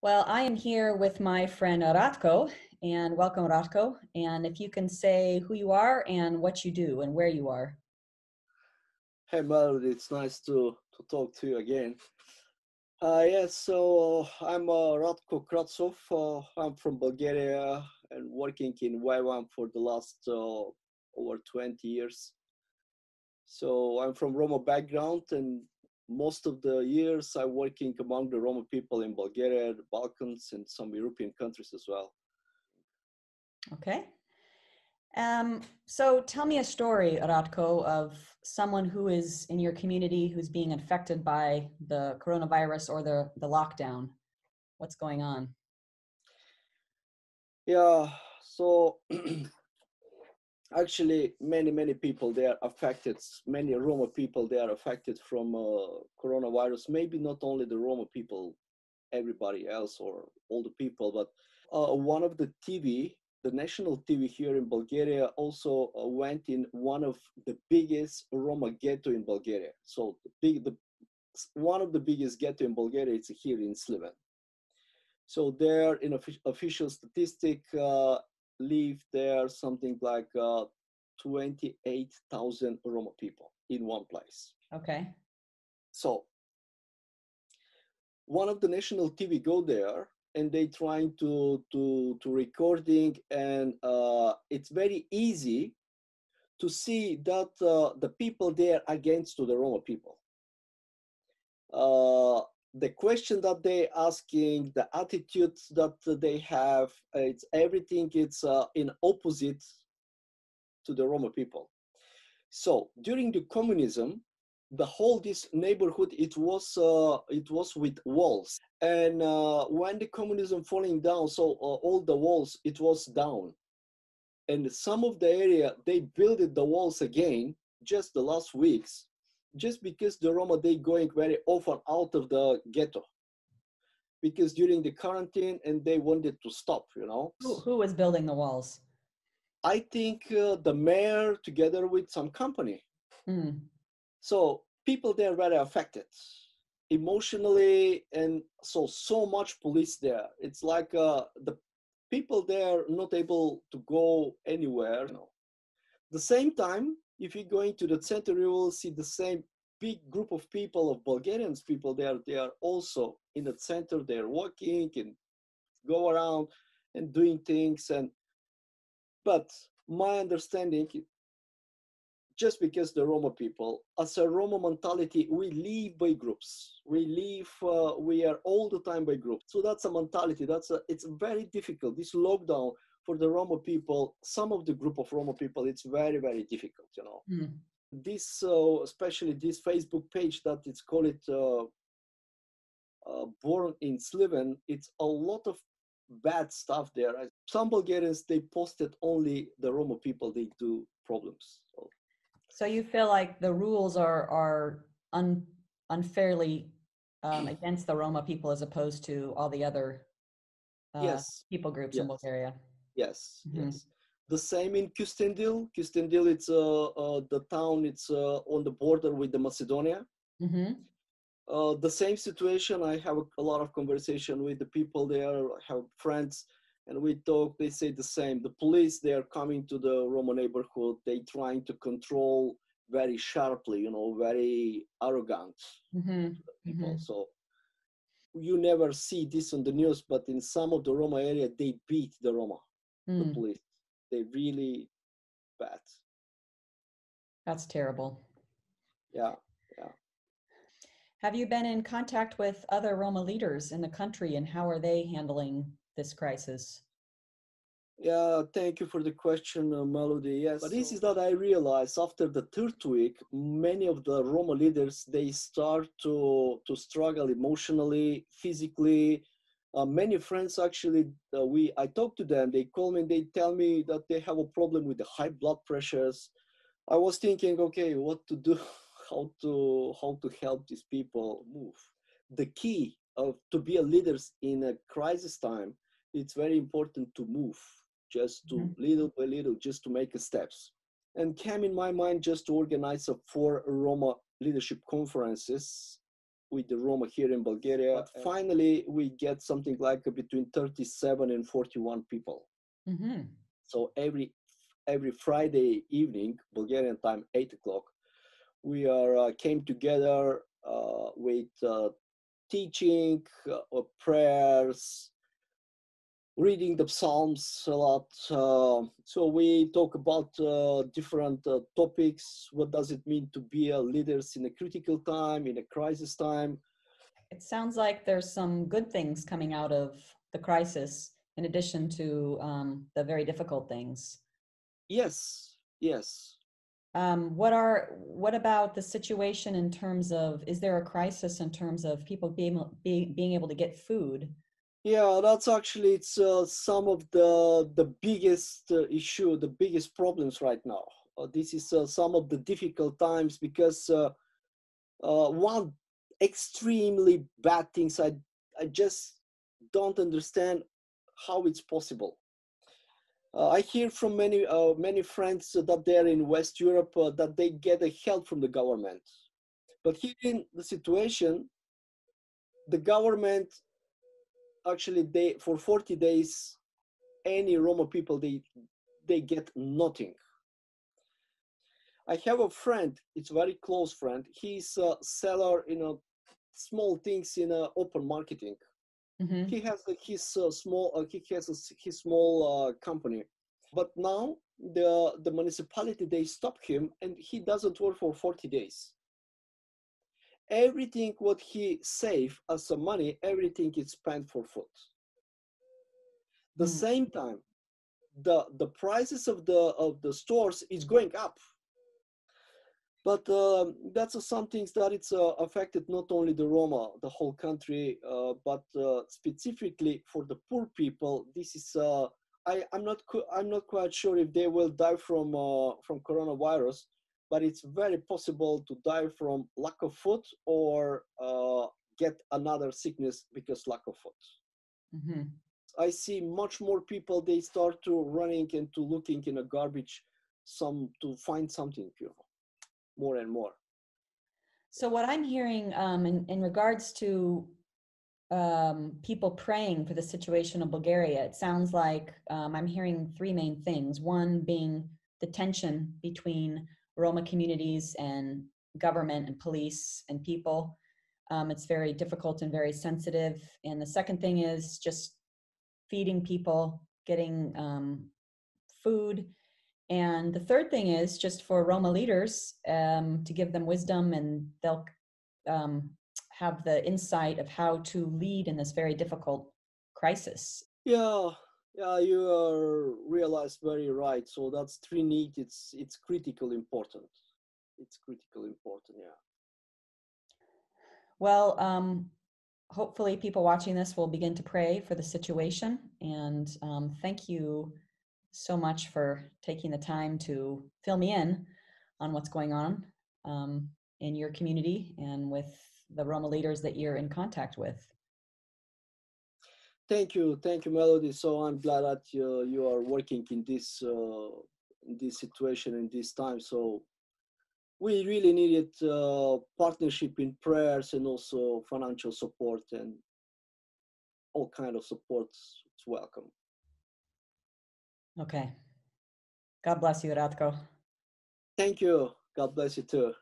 Well, I am here with my friend Ratko, and welcome, Ratko. And if you can say who you are and what you do and where you are. Hey Melody, it's nice to talk to you again. I'm Ratko Kratsov. I'm from Bulgaria and working in YWAM for the last over 20 years. So I'm from Roma background, and most of the years I'm working among the Roma people in Bulgaria, the Balkans, and some European countries as well. Okay. So tell me a story, Ratko, of someone who is in your community who's being infected by the coronavirus or the lockdown. What's going on? Yeah, so actually many people they are affected, many Roma people they are affected from coronavirus, maybe not only the Roma people, everybody else or all the people, but one of the national TV here in Bulgaria also went in one of the biggest Roma ghetto in Bulgaria. So the one of the biggest ghetto in Bulgaria is here in Sliven. So there, in official statistic, live there something like 28,000 Roma people in one place. Okay. So one of the national TV go there and they trying to recording, and it's very easy to see that the people there against to the Roma people. The question that they asking, the attitudes that they have, it's everything. It's in opposite to the Roma people. So during the communism, the whole this neighborhood it was with walls, and when the communism falling down, so all the walls it was down, and some of the area they built the walls again just the last weeks, just because the Roma they going very often out of the ghetto because during the quarantine and they wanted to stop, you know. Who was building the walls? I think the mayor together with some company. Hmm. So people there very affected emotionally, and so much police there. It's like the people there not able to go anywhere. You know. The same time, if you go into the center, you will see the same big group of people of Bulgarians people there. They are also in the center. They're walking and go around and doing things. And but my understanding just because the Roma people, as a Roma mentality, we live by groups. We are all the time by groups. So that's a mentality. It's very difficult. This lockdown for the Roma people, some of the group of Roma people, it's very difficult. You know, Hmm. this especially this Facebook page that it's called it Born in Sliven. It's a lot of bad stuff there. Some Bulgarians they posted only the Roma people they do problems. So, So you feel like the rules are unfairly against the Roma people as opposed to all the other yes, people groups in yes, Bulgaria. Hmm. yes. The same in Kustendil. Kustendil, it's the town. It's on the border with the Macedonia. Hmm. The same situation. I have a lot of conversation with the people there. I have friends, and we talk. They say the same. The police they are coming to the Roma neighborhood. They trying to control very sharply. You know, very arrogant Hmm. to the people. Hmm. So you never see this on the news, but in some of the Roma area, they beat the Roma, the Mm, police. They really bad. that's terrible. Yeah, yeah. Have you been in contact with other Roma leaders in the country and how are they handling this crisis? Yeah, thank you for the question, Melody. Yes, but this is that I realized after the third week, many of the Roma leaders they start to struggle emotionally, physically. Many friends actually, I talk to them. They call me. They tell me that they have a problem with the high blood pressures. I was thinking, okay, what to do, how to help these people move. The key of to be a leader in a crisis time, it's very important to move, just to Mhm. little by little, just to make steps. And came in my mind just to organize a 4 Roma leadership conferences with the Roma here in Bulgaria. But finally, we get something like between 37 and 41 people. Mm-hmm. So every Friday evening, Bulgarian time, 8 o'clock, we are came together with teaching, prayers, reading the Psalms a lot. So we talk about different topics. What does it mean to be a leaders in a critical time, in a crisis time? It sounds like there's some good things coming out of the crisis in addition to the very difficult things. Yes, yes. What about the situation in terms of, is there a crisis in terms of people being able to get food? Yeah, that's actually it's some of the biggest issue, the biggest problems right now. This is some of the difficult times because one extremely bad things I just don't understand how it's possible. I hear from many friends that they're in West Europe that they get a help from the government, but here in the situation, the government actually they for 40 days any Roma people they get nothing. I have a friend, it's a very close friend. He's a seller in a small things in open marketing. Mm-hmm. He has his small his small company, but now the municipality they stop him and he doesn't work for 40 days. Everything what he save as a money, everything is spent for food. The same time, the prices of the stores is going up. But that's some things that it's affected not only the Roma, the whole country, but specifically for the poor people. This is I'm not quite sure if they will die from coronavirus, but it's very possible to die from lack of food or get another sickness because lack of food. Mm-hmm. I see much more people they start to running and to looking in a garbage some to find something, more and more. So what I'm hearing in regards to people praying for the situation of Bulgaria, it sounds like I'm hearing three main things. One being the tension between Roma communities and government and police and people. It's very difficult and very sensitive. And the second thing is just feeding people, getting food. And the third thing is just for Roma leaders to give them wisdom, and they'll have the insight of how to lead in this very difficult crisis. Yeah, you are realized very right. So that's three need. It's critical important. It's critical important. Yeah. Well, hopefully people watching this will begin to pray for the situation. And thank you so much for taking the time to fill me in on what's going on in your community and with the Roma leaders that you're in contact with. Thank you, Melody. So I'm glad that you are working in this situation in this time. So we really needed partnership in prayers and also financial support and all kind of support. It's welcome. Okay. God bless you, Ratko. Thank you. God bless you too.